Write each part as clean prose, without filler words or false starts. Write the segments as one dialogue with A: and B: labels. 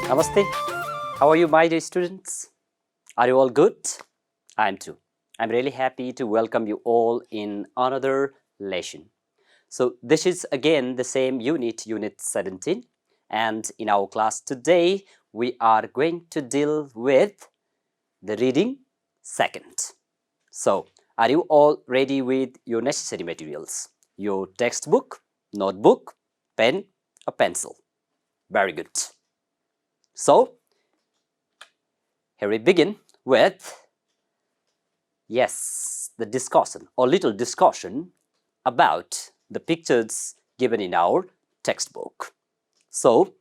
A: Namaste. How are you, my dear students? Are you all good? I'm too. I'm really happy to welcome you all in another lesson. So this is again the same unit, Unit 17. And in our class today, we are going to deal with the reading second. So are you all ready with your necessary materials? Your textbook, notebook, pen, or pencil? Very good. So here we begin with, yes, the discussion or little discussion about the pictures given in our textbook. So,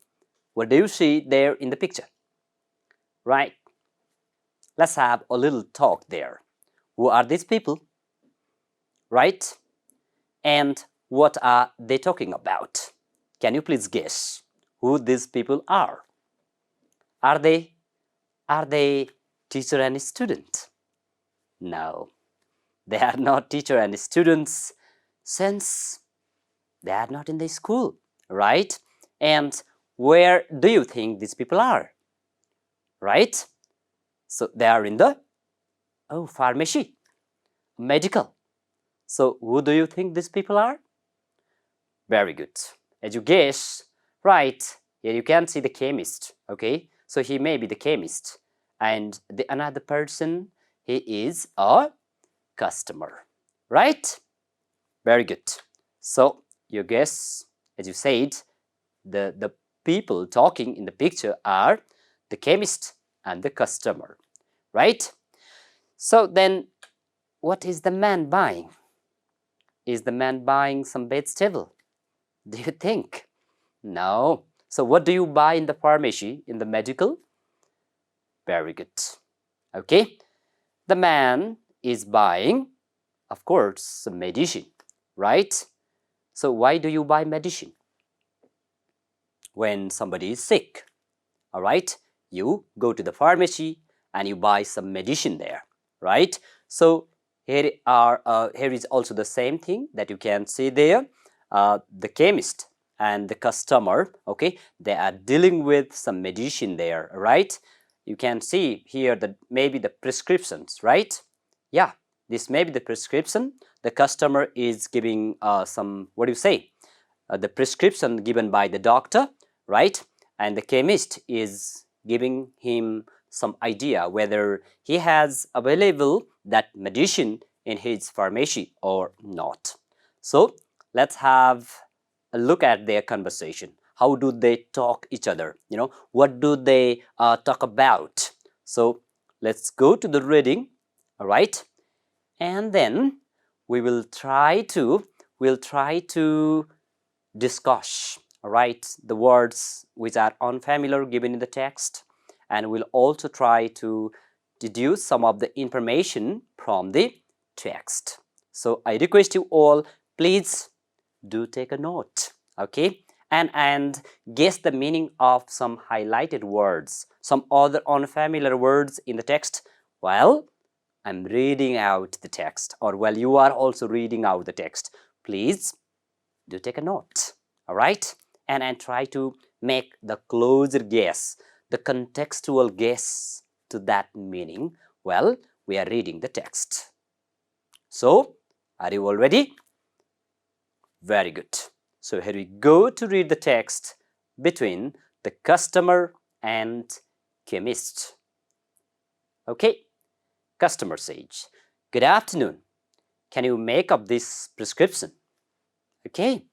A: what do you see there in the picture? Right? Let's have a little talk there. Who are these people? Right? And what are they talking about? Can you please guess who these people are? Are they teacher and student? No, they are not teacher and students since they are not in the school, right? And where do you think these people are? Right? So they are in the pharmacy, medical. So who do you think these people are? Very good. As you guess, right, here you can see the chemist, okay? So he may be the chemist. And the another person, he is a customer, right? Very good. So your guess, as you said, the people talking in the picture are the chemist and the customer, right? So then what is the man buying? Is the man buying some vegetable? Do you think? No. So what do you buy in the pharmacy, in the medical? Very good. Okay. The man is buying, of course, some medicine, right? So why do you buy medicine? When somebody is sick, all right? You go to the pharmacy and you buy some medicine there, right? So here is also the same thing that you can see there. The chemist and the customer, okay, they are dealing with some medicine there, right? You can see here that maybe the prescriptions, right? Yeah, this may be the prescription. The customer is giving some, what do you say? The prescription given by the doctor, right? And the chemist is giving him some idea whether he has available that medicine in his pharmacy or not. So let's have a look at their conversation. How do they talk each other? You know, what do they talk about? So let's go to the reading, all right? And then we will try to discuss, all right, the words which are unfamiliar given in the text, and we'll also try to deduce some of the information from the text. So I request you all, please do take a note, okay, and guess the meaning of some highlighted words, some other unfamiliar words in the text while I'm reading out the text, or while you are also reading out the text. Please do take a note, all right, and try to make the closer guess, the contextual guess to that meaning while we are reading the text. So are you all ready? Very good. So here we go to read the text between the customer and chemist. Okay, customer says, "Good afternoon. Can you make up this prescription?" Okay,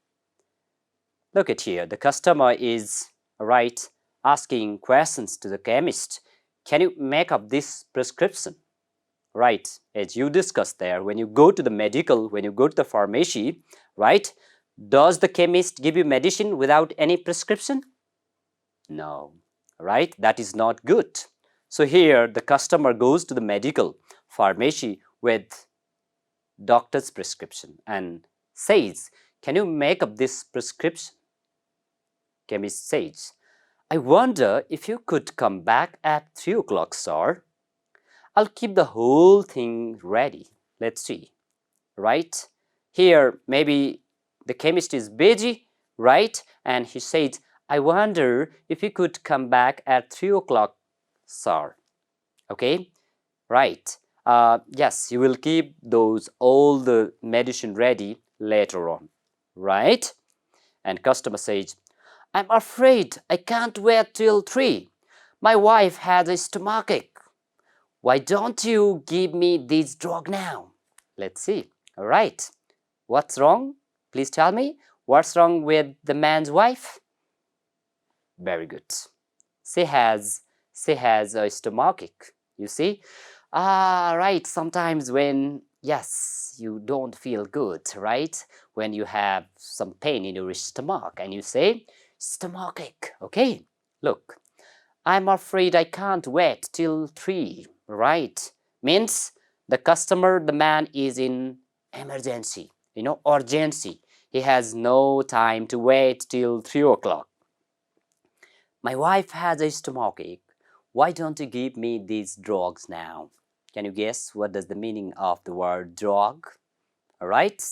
A: look at here. The customer is, right, asking questions to the chemist. Can you make up this prescription? Right, as you discussed there, when you go to the medical, when you go to the pharmacy, right, does the chemist give you medicine without any prescription? No, right, that is not good. So here the customer goes to the medical pharmacy with doctor's prescription and says, "Can you make up this prescription?" Chemist says, "I wonder if you could come back at 3 o'clock, sir. I'll keep the whole thing ready." Let's see, right? Here, maybe the chemist is busy, right? And he says, I wonder if you could come back at 3 o'clock, sir. Okay, right. Yes, you will keep those all the medicine ready later on, right? And customer says, I'm afraid I can't wait till 3. My wife has a stomachache. Why don't you give me this drug now? Let's see. All right. What's wrong? Please tell me. What's wrong with the man's wife? Very good. She has a stomachache. You see? Right. Sometimes when, yes, you don't feel good, right? When you have some pain in your stomach and you say, stomachache. Okay. Look, I'm afraid I can't wait till 3, right? Means the customer, the man is in emergency, urgency. He has no time to wait till 3 o'clock. My wife has a stomachache. Why don't you give me these drugs now? Can you guess what does the meaning of the word drug? All right?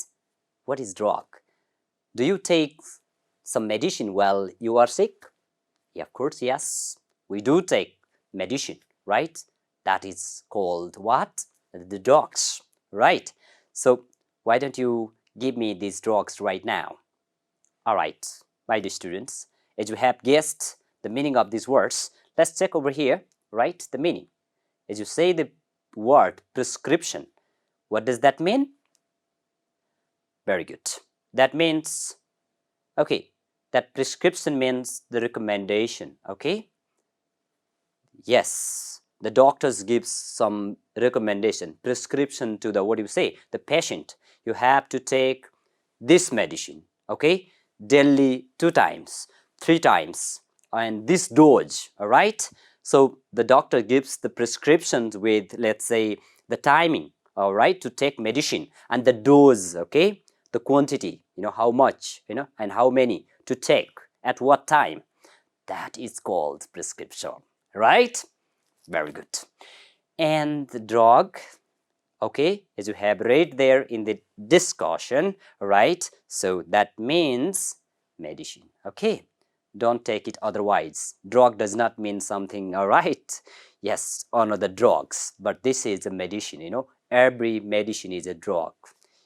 A: What is drug? Do you take some medicine while you are sick? Yeah, of course, yes. We do take medicine, right? That is called what? The drugs, right? So why don't you give me these drugs right now? All right, my dear students, as you have guessed the meaning of these words, let's check over here, right? The meaning. As you say the word prescription, what does that mean? Very good. That means, okay, that prescription means the recommendation, okay? Yes, the doctors give some recommendation, prescription to the, what do you say, the patient. You have to take this medicine, okay, daily 2 times, 3 times, and this dose, all right? So the doctor gives the prescriptions with, let's say, the timing, all right, to take medicine, and the dose, okay, the quantity, how much, and how many to take at what time. That is called prescription, right? Very good. And the drug, okay, as you have read there in the discussion, right? So that means medicine, okay? Don't take it otherwise. Drug does not mean something, all right? Yes, another drugs, but this is a medicine, Every medicine is a drug.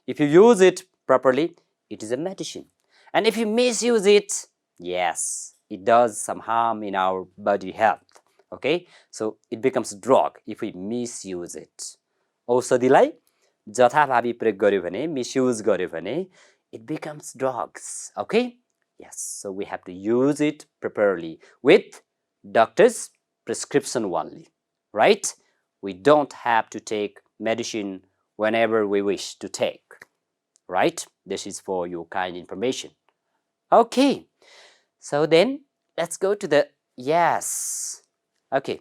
A: If you use it properly, it is a medicine. And if you misuse it, yes, it does some harm in our body health, okay? So it becomes drug if we misuse it. औषधिलाई जथाभावी प्रयोग गर्यो भने, misuse गर्यो भने, it becomes drugs, okay? Yes, so we have to use it properly with doctor's prescription only, right? We don't have to take medicine whenever we wish to take, right? This is for your kind information. Okay, so then let's go to the, yes, okay.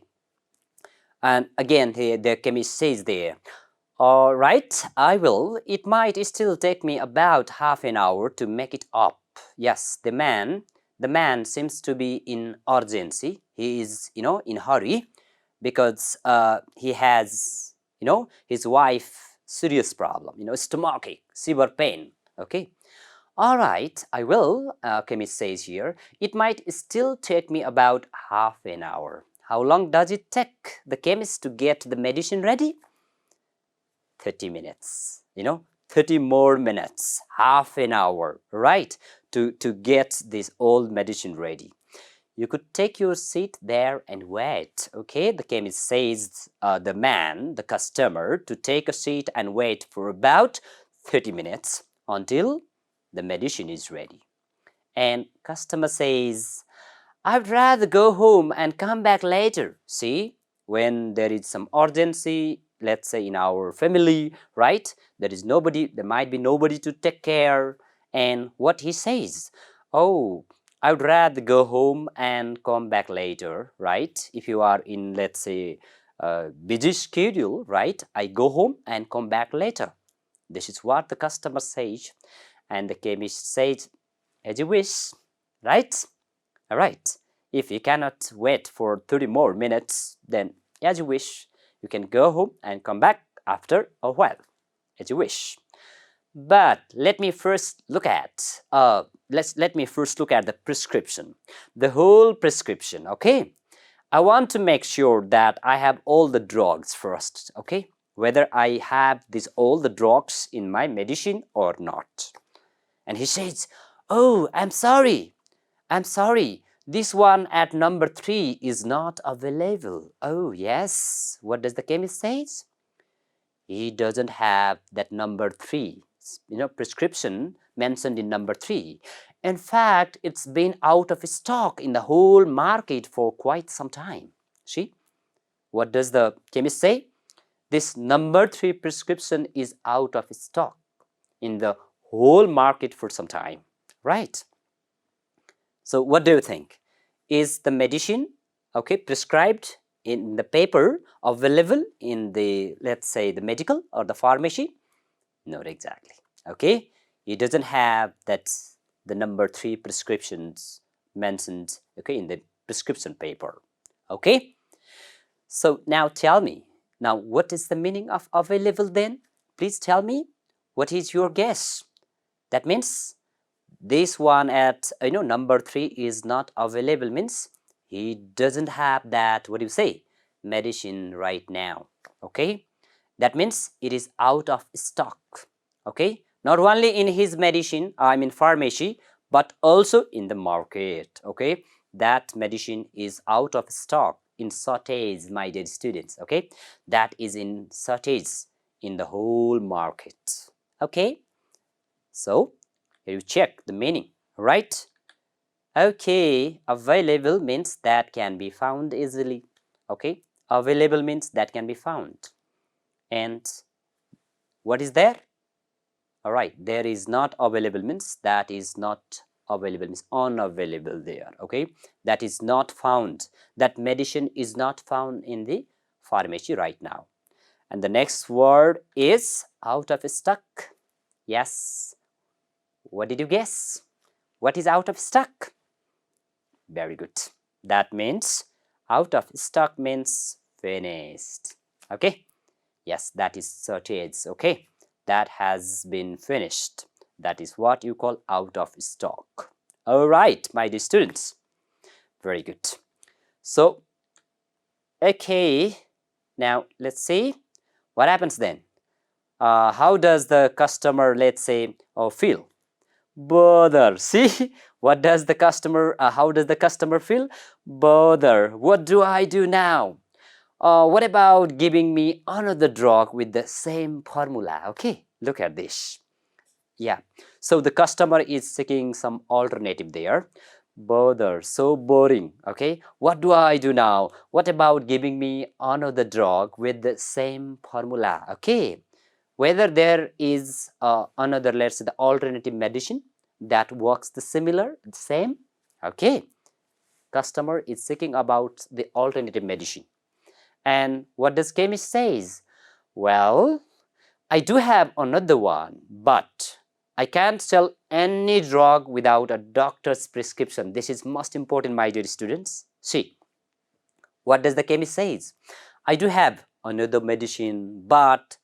A: And again, here the chemist says there, all right, I will. It might still take me about half an hour to make it up. Yes, the man seems to be in urgency. He is, in hurry because he has, his wife serious problem, stomachache, severe pain. Okay. All right, I will, chemist says here. It might still take me about half an hour. How long does it take the chemist to get the medicine ready? 30 minutes, 30 more minutes, half an hour, right, to get this old medicine ready. You could take your seat there and wait, okay? The chemist says the customer, to take a seat and wait for about 30 minutes until the medicine is ready. And customer says, I'd rather go home and come back later. See, when there is some urgency, let's say in our family, right? There might be nobody to take care. And what he says, oh, I would rather go home and come back later, right? If you are in, let's say, a busy schedule, right? I go home and come back later. This is what the customer says. And the chemist says, as you wish, right? All right. If you cannot wait for 30 more minutes, then as you wish, you can go home and come back after a while, as you wish. But let me first look at let me first look at the prescription, the whole prescription. Okay, I want to make sure that I have all the drugs first. Okay, whether I have all the drugs in my medicine or not. And he says, oh, I'm sorry, this one at number 3 is not available. Oh yes, what does the chemist say? He doesn't have that number 3, prescription mentioned in number 3. In fact, it's been out of stock in the whole market for quite some time. See, what does the chemist say? This number 3 prescription is out of stock in the whole market for some time, right? So what do you think? Is the medicine, okay, prescribed in the paper available in the, let's say, the medical or the pharmacy? Not exactly. Okay, it doesn't have that the number 3 prescriptions mentioned, okay, in the prescription paper. Okay, so now tell me, now what is the meaning of available then? Please tell me, what is your guess? That means this one at number 3 is not available, means he doesn't have that, what do you say, medicine right now. Okay, that means it is out of stock. Okay, not only in his medicine, pharmacy, but also in the market. Okay, that medicine is out of stock, in shortage, my dear students. Okay, that is in shortage in the whole market. Okay, so here you check the meaning, right? Okay, available means that can be found easily. Okay, available means that can be found. And what is there? All right, there is not available means that is not available, means unavailable there. Okay, that is not found. That medicine is not found in the pharmacy right now. And the next word is out of stock. Yes. What did you guess? What is out of stock? Very good. That means out of stock means finished. Okay. Yes, that is shortage. Okay. That has been finished. That is what you call out of stock. All right, my dear students. Very good. So, okay. Now, let's see what happens then. How does the customer, let's say, feel? Bother. See, what does the customer, how does the customer feel? Bother. What do I do now? What about giving me another drug with the same formula? Okay, look at this. Yeah, so the customer is seeking some alternative there. Bother, so boring. Okay, what do I do now? What about giving me another drug with the same formula? Okay, whether there is another, let's say, the alternative medicine that works the same. Okay, customer is seeking about the alternative medicine. And what does chemist says? Well, I do have another one, but I can't sell any drug without a doctor's prescription. This is most important, my dear students. See, what does the chemist says? I do have another medicine, but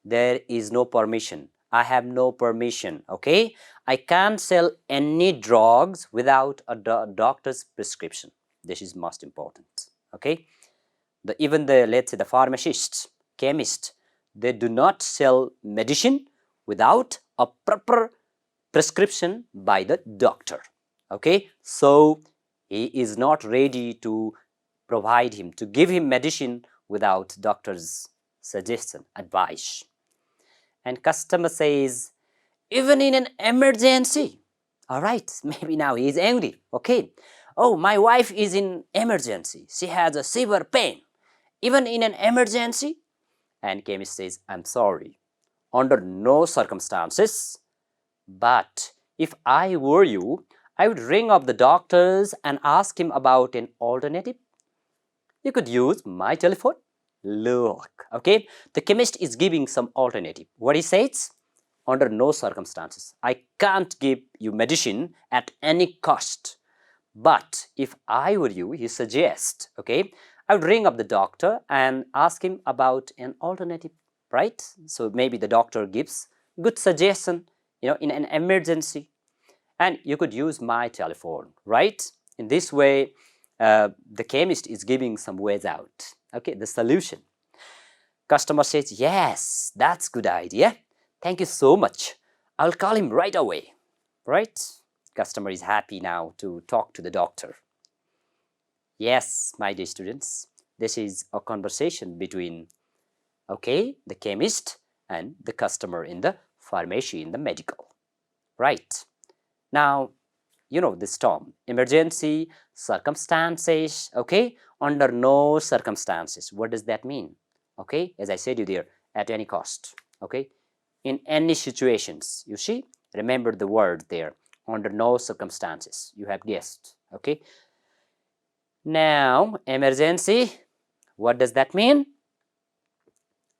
A: there is no permission. I have no permission. Okay, I can't sell any drugs without a doctor's prescription. This is most important. Okay, even the, let's say, the pharmacists, chemists, they do not sell medicine without a proper prescription by the doctor. Okay, so he is not ready to provide him, to give him medicine without doctor's suggestion, advice. And customer says, even in an emergency. All right, maybe now he is angry. Okay, oh, my wife is in emergency. She has a severe pain. Even in an emergency? And chemist says, I'm sorry, under no circumstances. But if I were you, I would ring up the doctors and ask him about an alternative. You could use my telephone. Look, okay, the chemist is giving some alternative. What he says? Under no circumstances. I can't give you medicine at any cost. But if I were you, he suggests, okay, I would ring up the doctor and ask him about an alternative, right? So maybe the doctor gives good suggestion, in an emergency. and you could use my telephone, right? In this way, the chemist is giving some ways out, okay, the solution. Customer says, yes, that's good idea. Thank you so much. I'll call him right away, right? Customer is happy now to talk to the doctor. Yes, my dear students, this is a conversation between, okay, the chemist and the customer in the pharmacy, in the medical, right? Now, you know this term, emergency circumstances, okay? Under no circumstances. What does that mean? Okay, as I said you there, at any cost, okay? In any situations, you see, remember the word there, under no circumstances. You have guessed, okay? Now, emergency, what does that mean?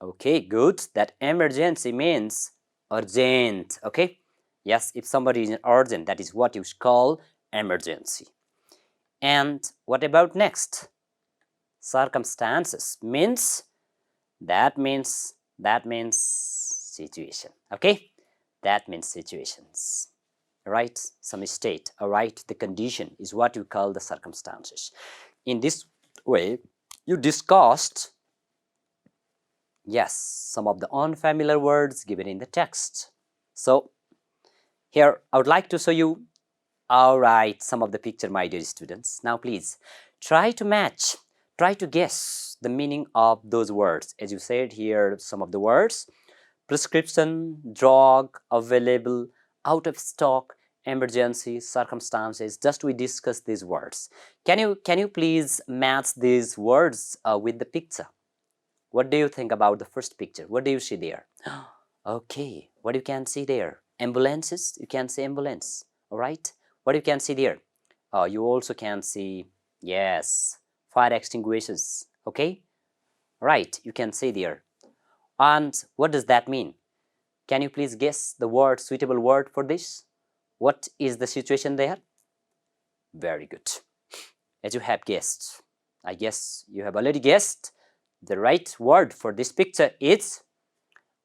A: Okay, good. That emergency means urgent, okay? Yes, if somebody is in urgent, that is what you call emergency. And what about next? Circumstances means, that means situation, okay? That means situations, right? Some state, all right? The condition is what you call the circumstances. In this way, you discussed, yes, some of the unfamiliar words given in the text. So here I would like to show you, all right, some of the picture, my dear students. Now please try to match, try to guess the meaning of those words. As you said here, some of the words: prescription, drug, available, out of stock, emergency, circumstances. Just we discuss these words. Can you please match these words with the picture? What do you think about the first picture? What do you see there? Okay, what you can see there? Ambulances, you can see ambulance, all right? What you can see there? You also can see, yes, fire extinguishers, okay? Right, you can see there. And what does that mean? Can you please guess the word, suitable word for this? What is the situation there? Very good. As you have guessed, I guess you have already guessed, the right word for this picture is,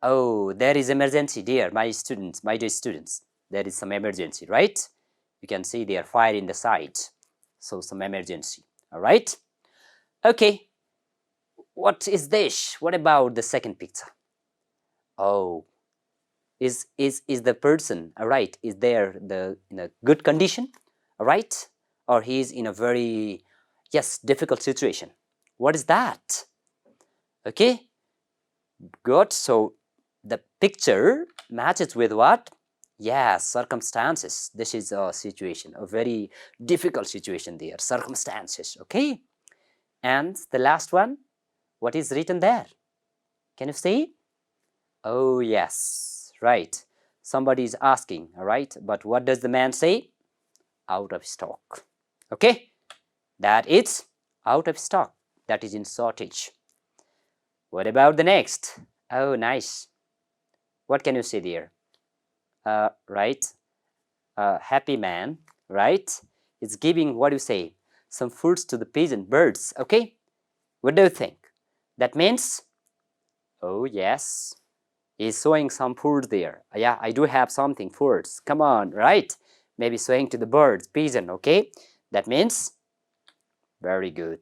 A: oh, there is emergency there, my students, my dear students. There is some emergency, right? You can see there fire in the side. So some emergency, all right? Okay, what is this? What about the second picture? Oh, is the person, all right, is there in a good condition, all right? Or he is in a very, yes, difficult situation. What is that? Okay, good. So the picture matches with what? Yes, circumstances. This is a situation, a very difficult situation there, circumstances, okay? And the last one, what is written there? Can you see? Oh, yes, right. Somebody is asking, all right? But what does the man say? Out of stock, okay? That is out of stock. That is in shortage. What about the next? Oh, nice. What can you see there? Right, happy man, right? It's giving, what do you say, some fruits to the pigeon birds, okay? What do you think? That means, oh yes, he's showing some food there. Yeah, I do have something, fruits, come on, right? Maybe showing to the birds, pigeon, okay? That means, very good,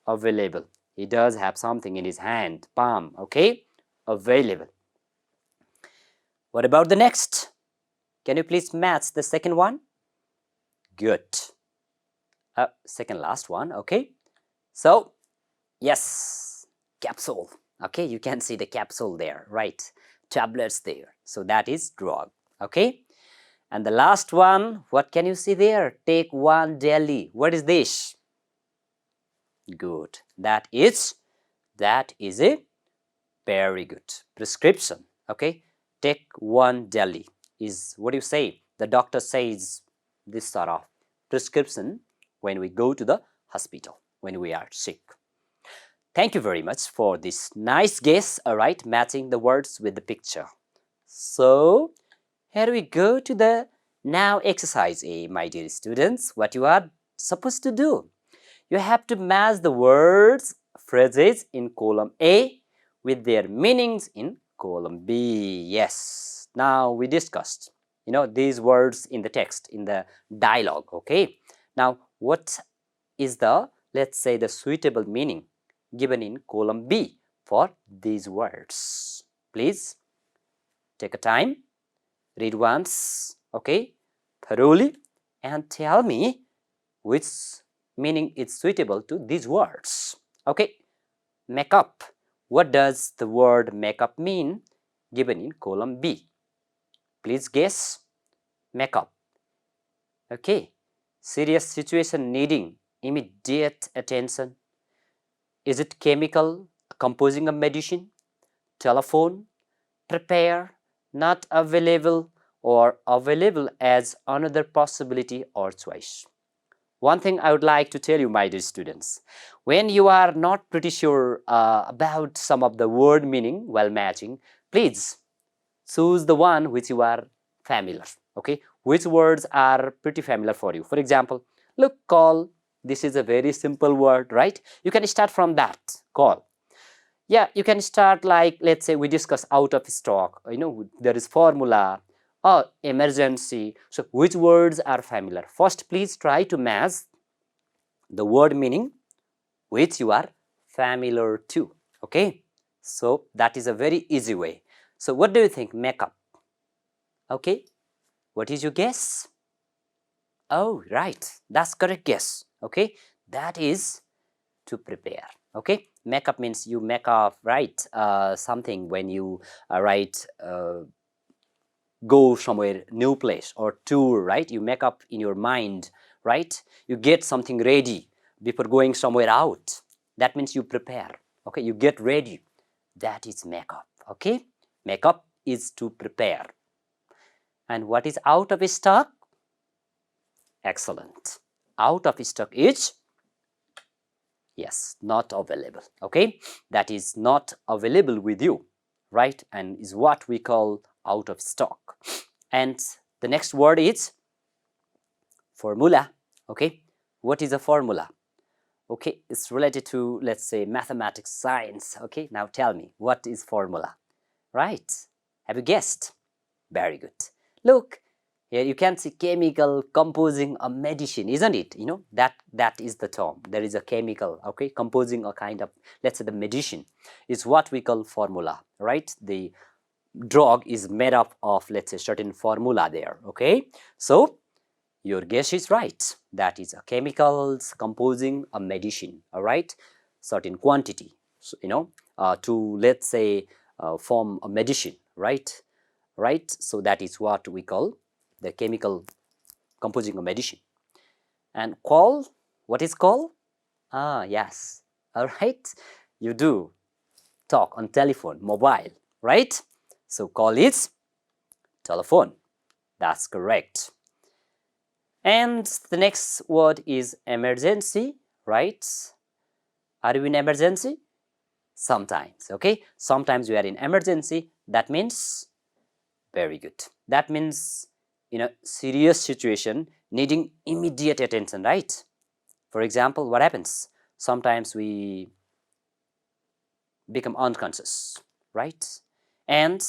A: available. He does have something in his hand, palm, okay? Available. What about the next? Can you please match the second one? Good. Second last one, okay? So, yes, capsule. Okay, you can see the capsule there, right? Tablets there. So that is drug, okay? And the last one, what can you see there? Take one daily. What is this? Good. That is a very good prescription, okay? Take one daily is, what do you say? The doctor says this sort of prescription when we go to the hospital, when we are sick. Thank you very much for this nice guess, all right, matching the words with the picture. So, here we go to the now exercise A, my dear students. What you are supposed to do? You have to match the words, phrases in column A with their meanings in column B. Yes, now we discussed. these words in the text, in the dialogue. Okay, now what is the, let's say, the suitable meaning given in column B for these words? Please take a time, read once, okay, thoroughly, and tell me which meaning is suitable to these words. Okay, makeup. What does the word makeup mean given in column B? Please guess. Makeup. Okay, serious situation needing immediate attention. Is it chemical, composing a medicine, telephone, prepare, not available, or available as another possibility or choice? One thing I would like to tell you, my dear students, when you are not pretty sure about some of the word meaning while matching, please choose the one which you are familiar. Okay, which words are pretty familiar for you? For example, look, call. This is a very simple word, right? You can start from that, call. Yeah, you can start like, let's say we discuss out of stock, there is formula or emergency. So which words are familiar? First, please try to match the word meaning which you are familiar to. Okay, so that is a very easy way. So what do you think? Makeup. Okay, what is your guess? Oh, right, that's correct guess. Okay, that is to prepare. Okay, makeup means you make up, right, something when you go somewhere new place or tour, right? You make up in your mind, right? You get something ready before going somewhere out. That means you prepare. Okay, you get ready. That is makeup. Okay, makeup is to prepare. And what is out of stock? Excellent. Out of stock is, yes, not available. Okay, that is not available with you, right? And is what we call out of stock. And the next word is formula. Okay, what is a formula? Okay, it's related to, let's say, mathematics, science. Okay, now tell me, what is formula? Right, have you guessed? Very good. Look, here you can see chemical composing a medicine, isn't it? That is the term. There is a chemical, okay, composing a kind of, let's say, the medicine is what we call formula, right? The drug is made up of, let's say, certain formula there. Okay, so your guess is right. That is a chemicals composing a medicine. All right, certain quantity, so, to, let's say, form a medicine, right? Right, so that is what we call the chemical composing a medicine. And call, what is call? Yes, all right, you do talk on telephone, mobile, right? So call is telephone. That's correct. And the next word is emergency, right? Are you in emergency? Sometimes, okay? Sometimes we are in emergency. That means, very good. That means, serious situation needing immediate attention, right? For example, what happens? Sometimes we become unconscious, right? And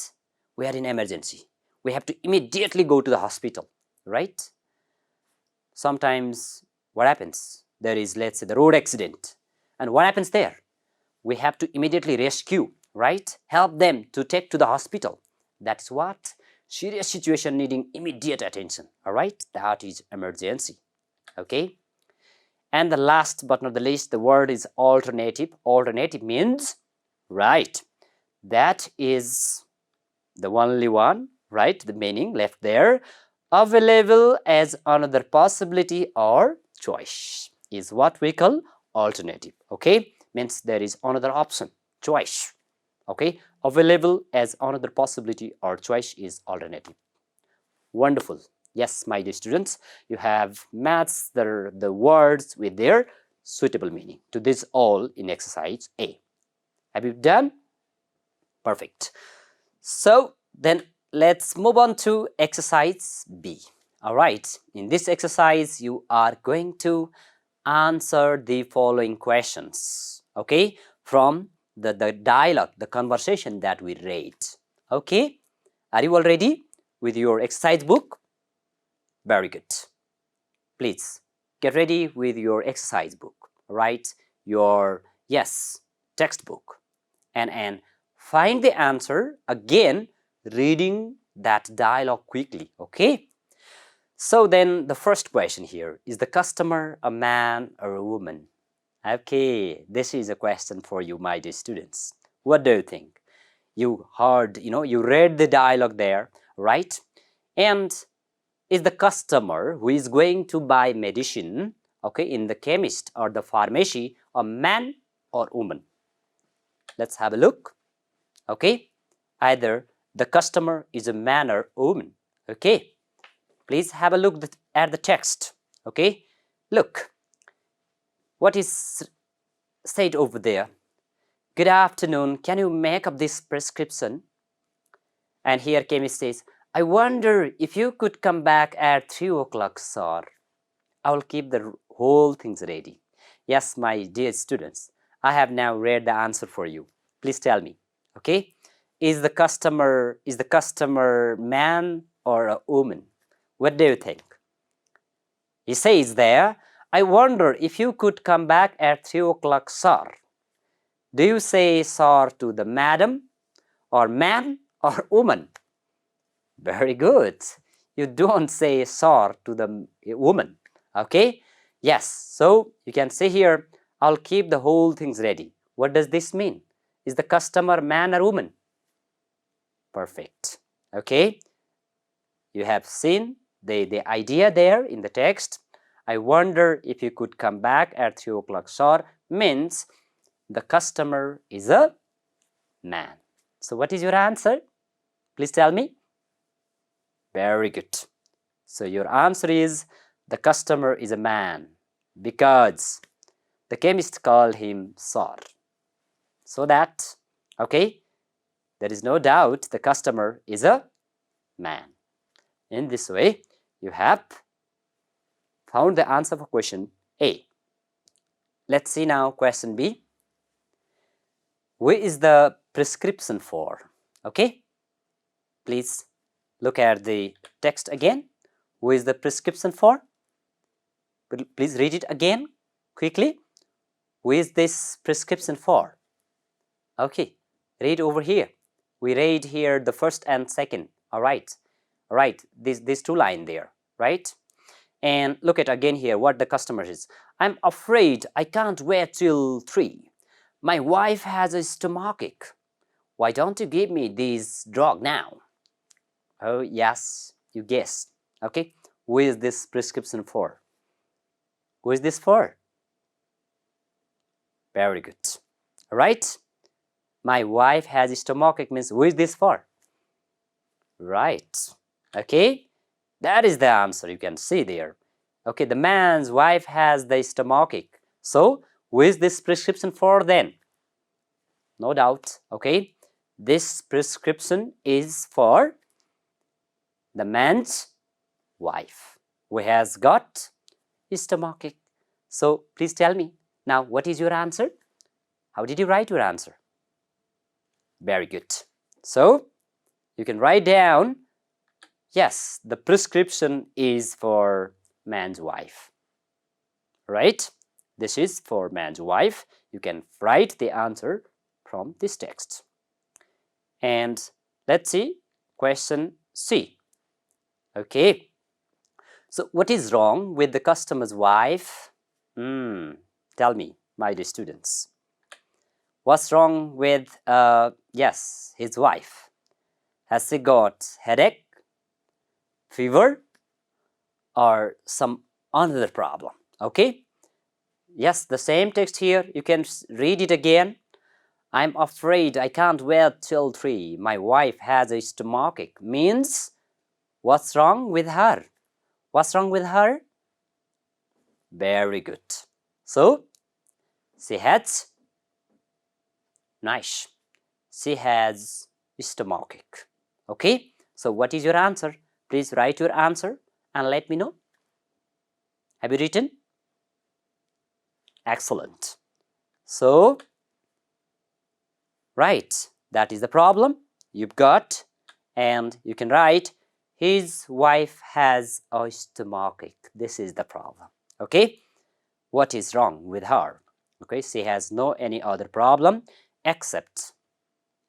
A: we are in emergency. We have to immediately go to the hospital, right? Sometimes what happens? There is, let's say, the road accident. And what happens there? We have to immediately rescue, right? Help them to take to the hospital. That's what? Serious situation needing immediate attention, all right? That is emergency, okay? And the last but not the least, the word is alternative. Alternative means, right, that is the only one, right? The meaning left there. Available as another possibility or choice is what we call alternative. Okay, means there is another option, choice. Okay, available as another possibility or choice is alternative. Wonderful. Yes, my dear students, you have matched the words with their suitable meaning to this all in exercise A. Have you done? Perfect. So then let's move on to exercise B. All right, in this exercise, you are going to answer the following questions, okay, from the dialogue, the conversation that we read. Okay, are you all ready? with your exercise book? Very good. Please get ready with your exercise book, right? Your, yes, textbook, and find the answer again, reading that dialogue quickly, okay? So then the first question here, is the customer a man or a woman? Okay, this is a question for you, my dear students. What do you think? You heard, you read the dialogue there, right? And is the customer who is going to buy medicine, okay, in the chemist or the pharmacy, a man or woman? Let's have a look, okay? Either the customer is a man or woman, okay? Please have a look at the text, okay? Look, what is said over there? Good afternoon, can you make up this prescription? And here chemist says, I wonder if you could come back at 3 o'clock, sir. I will keep the whole things ready. Yes, my dear students, I have now read the answer for you. Please tell me, okay? Is the customer man or a woman? What do you think? He says there, I wonder if you could come back at 3 o'clock, sir. Do you say sir to the madam or man or woman? Very good. You don't say sir to the woman, okay? Yes, so you can say here, I'll keep the whole things ready. What does this mean? Is the customer man or woman? Perfect, okay? You have seen the idea there in the text. I wonder if you could come back at 3 o'clock, sir, means the customer is a man. So what is your answer? Please tell me. Very good. So your answer is the customer is a man because the chemist called him sir. So that, okay, there is no doubt the customer is a man. In this way, you have found the answer for question A. Let's see now question B. Who is the prescription for? Okay, please look at the text again. Who is the prescription for? Please read it again quickly. Who is this prescription for? Okay, read over here. We read here the first and second. All right, these two lines there, right? And look at again here what the customer is. I'm afraid I can't wait till 3. My wife has a stomachache. Why don't you give me this drug now? Oh yes, you guessed. Okay, who is this prescription for? Who is this for? Very good. All right, my wife has a stomachache means who is this for? Right. Okay, that is the answer. You can see there. Okay, the man's wife has the stomachache. So who is this prescription for then? No doubt. Okay, this prescription is for the man's wife who has got stomachache. So please tell me now, what is your answer? How did you write your answer? Very good. So you can write down, yes, the prescription is for man's wife, right? This is for man's wife. You can write the answer from this text. And let's see question C. Okay, so what is wrong with the customer's wife? Tell me, my dear students. What's wrong with, yes, his wife? Has she got headache, fever, or some another problem? Okay, yes, the same text here. You can read it again. I'm afraid I can't wait till 3. My wife has a stomachache. Means, what's wrong with her? What's wrong with her? Very good. So, she has, nice. She has stomachache. Okay, so what is your answer? Please write your answer and let me know. Have you written? Excellent. So, right, that is the problem you've got, and you can write his wife has a stomachache. This is the problem. Okay, what is wrong with her? Okay, she has no any other problem except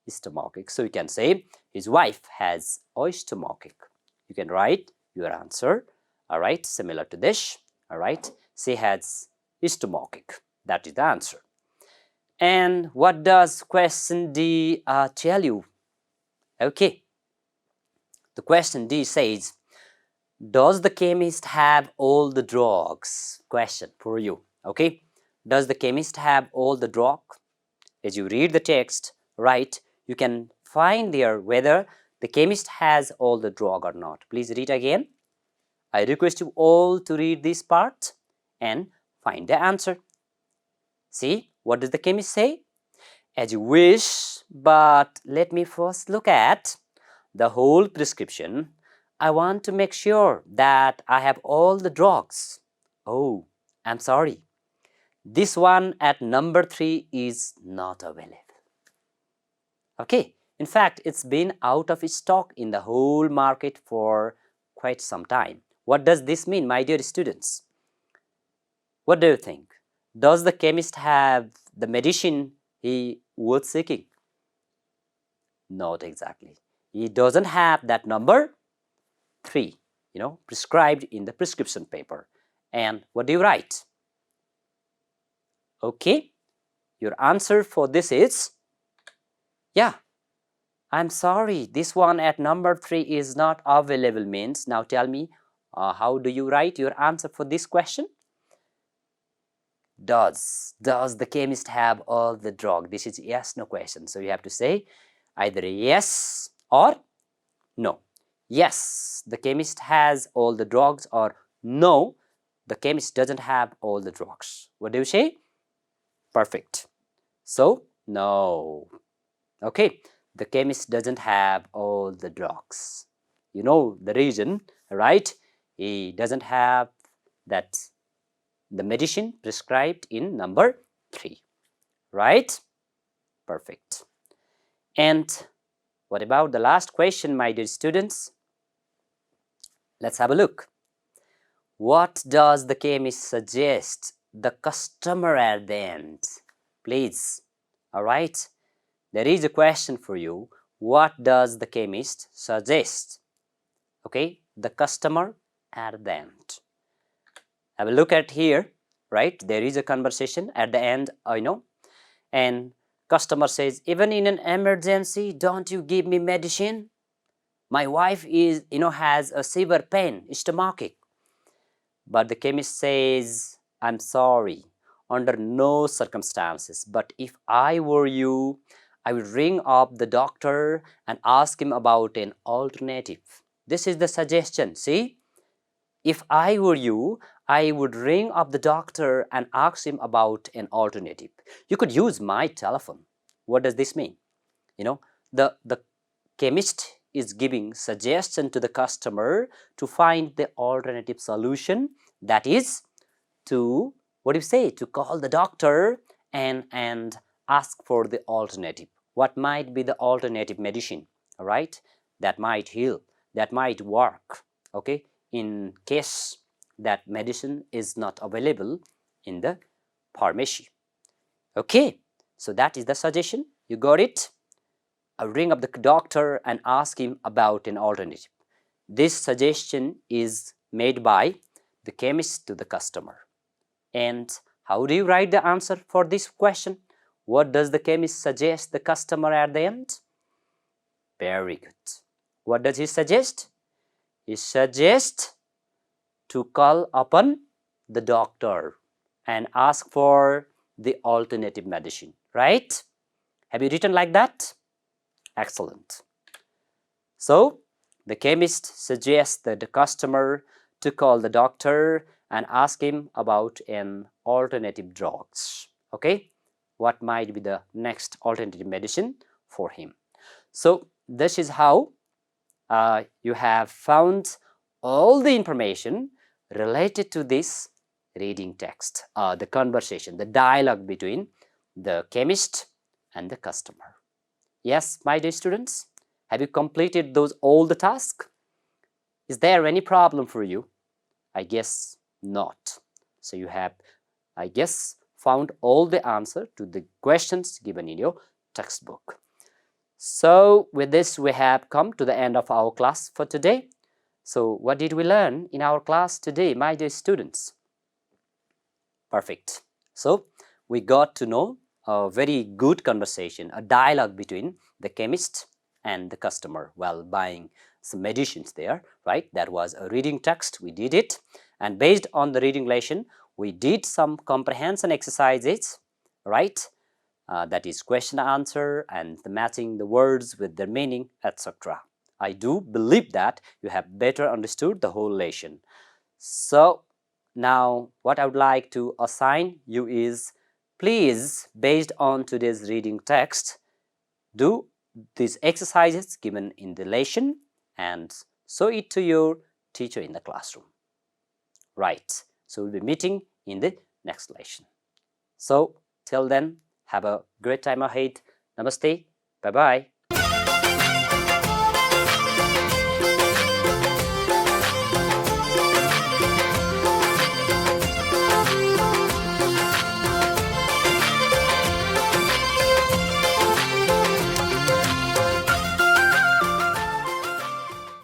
A: stomachache. So you can say his wife has a stomachache. You can write your answer. All right, similar to this. All right, she has stomachache. That is the answer. And what does question D tell you? Okay, the question D says, does the chemist have all the drugs? Question for you. Okay, does the chemist have all the drug? As you read the text, right, you can find there whether the chemist has all the drug or not. Please read again. I request you all to read this part and find the answer. See, what does the chemist say? As you wish, but let me first look at the whole prescription. I want to make sure that I have all the drugs. Oh, I'm sorry. This one at number 3 is not available. Okay, in fact, it's been out of stock in the whole market for quite some time. What does this mean, my dear students? What do you think? Does the chemist have the medicine he was seeking? Not exactly. He doesn't have that number 3, prescribed in the prescription paper. And what do you write? Okay, your answer for this is, yeah, I'm sorry, this one at number 3 is not available means. Now tell me, how do you write your answer for this question? Does the chemist have all the drug? This is yes, no question. So you have to say either yes or no. Yes, the chemist has all the drugs, or no, the chemist doesn't have all the drugs. What do you say? Perfect. So, no. Okay, the chemist doesn't have all the drugs. You know the reason, right? He doesn't have the medicine prescribed in number 3, right? Perfect. And what about the last question, my dear students? Let's have a look. What does the chemist suggest the customer at the end? Please, all right? There is a question for you. What does the chemist suggest? Okay, the customer at the end. Have a look at here, right? There is a conversation at the end, I know. And customer says, even in an emergency, don't you give me medicine? My wife is, has a severe pain, stomachache. But the chemist says, I'm sorry, under no circumstances. But if I were you, I would ring up the doctor and ask him about an alternative. This is the suggestion, see? If I were you, I would ring up the doctor and ask him about an alternative. You could use my telephone. What does this mean? The chemist is giving suggestion to the customer to find the alternative solution, that is to, to call the doctor and ask for the alternative. What might be the alternative medicine, all right, that might heal, that might work, okay, in case that medicine is not available in the pharmacy. Okay, so that is the suggestion. You got it? I'll ring up the doctor and ask him about an alternative. This suggestion is made by the chemist to the customer. And how do you write the answer for this question? What does the chemist suggest the customer at the end? Very good. What does he suggest? He suggests to call upon the doctor and ask for the alternative medicine, right? Have you written like that? Excellent. So, the chemist suggests that the customer to call the doctor and ask him about an alternative drugs. Okay, what might be the next alternative medicine for him? So, this is how you have found all the information related to this reading text, the conversation, the dialogue between the chemist and the customer. Yes, my dear students, have you completed all the tasks? Is there any problem for you? I guess not. So you have, I guess, found all the answer to the questions given in your textbook. So with this, we have come to the end of our class for today. So what did we learn in our class today, my dear students? Perfect. So we got to know a very good conversation, a dialogue between the chemist and the customer while buying some medicines there, right? That was a reading text. We did it. And based on the reading lesson, we did some comprehension exercises, right? That is question answer and the matching the words with their meaning, etc. I do believe that you have better understood the whole lesson. So now what I would like to assign you is, please, based on today's reading text, do these exercises given in the lesson and show it to your teacher in the classroom. Right. So we'll be meeting in the next lesson. So till then, have a great time ahead. Namaste. Bye-bye.